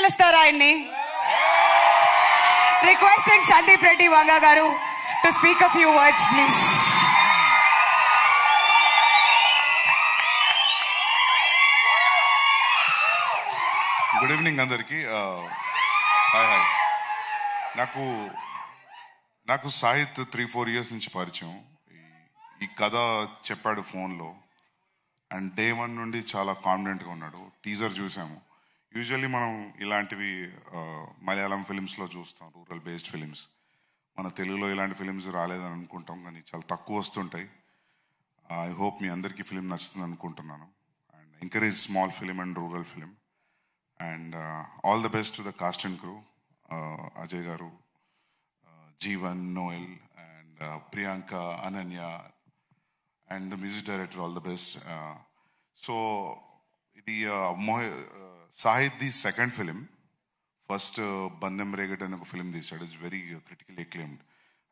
పిలుస్తారా ఆయన్ని? Requesting Sandeep Reddy Vanga garu to speak a few words please. Good evening అందరికీ. Hi hi. నాకు సాహిత్ 3-4 ఇయర్స్ నుంచి పరిచయం. ఈ కథ చెప్పాడు ఫోన్లో అండ్ డే 1 నుండి చాలా కాన్ఫిడెంట్గా ఉన్నాడు. టీజర్ చూసాము. యూజువల్లీ మనం ఇలాంటివి మలయాళం ఫిలిమ్స్లో చూస్తాం, రూరల్ బేస్డ్ ఫిలిమ్స్. మన తెలుగులో ఇలాంటి ఫిలిమ్స్ రాలేదని అనుకుంటాం, కానీ చాలా తక్కువ వస్తుంటాయి. ఐ హోప్ మీ అందరికీ ఫిలిం నచ్చుతుంది అనుకుంటున్నాను. And encourage small film and rural film. And all the best to the cast and crew, Ajay Garu, Jeevan, Noel, and Priyanka, Ananya, and the music director, all the best. So, the Sahid, the second film, first Bandham Regat and a film this is very critically acclaimed.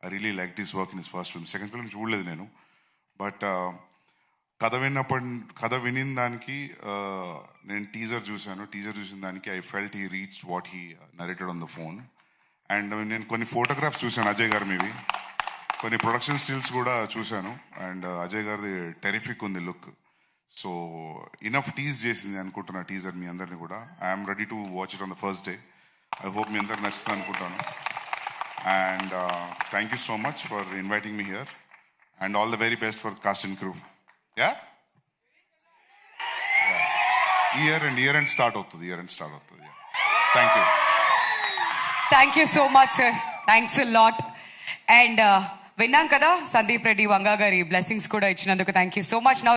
I really liked his work in his first film. Second film, చూడలేదు నేను. But కథ వినిన దానికి నేను teaser చూశాను. Teaser చూసిన దానికి I felt he reached what he narrated on the phone. And నేను కొన్ని ఫోటోగ్రాఫ్స్ చూశాను అజయ్ గారు మీవి, కొన్ని ప్రొడక్షన్ స్టిల్స్ కూడా చూశాను. అండ్ అజయ్ గారిది టెరిఫిక్ ఉంది లుక్. సో ఇనఫ్ టీజ్ చేసింది అనుకుంటున్నా టీజర్ మీ అందరినీ కూడా. I'm ready to watch it on the first day. I hope మీ అందరికి నచ్చుతుంది అనుకుంటాను. And thank you so much for inviting me here and all the very best for cast and crew. Yeah? Year end start అవుతుంది. Thank you. Thank you so much sir. Thanks a lot. And విన్నాం కదా సందీప్ రెడ్డి వంగ గారి blessings కూడా ఇచ్చినందుకు thank you so much.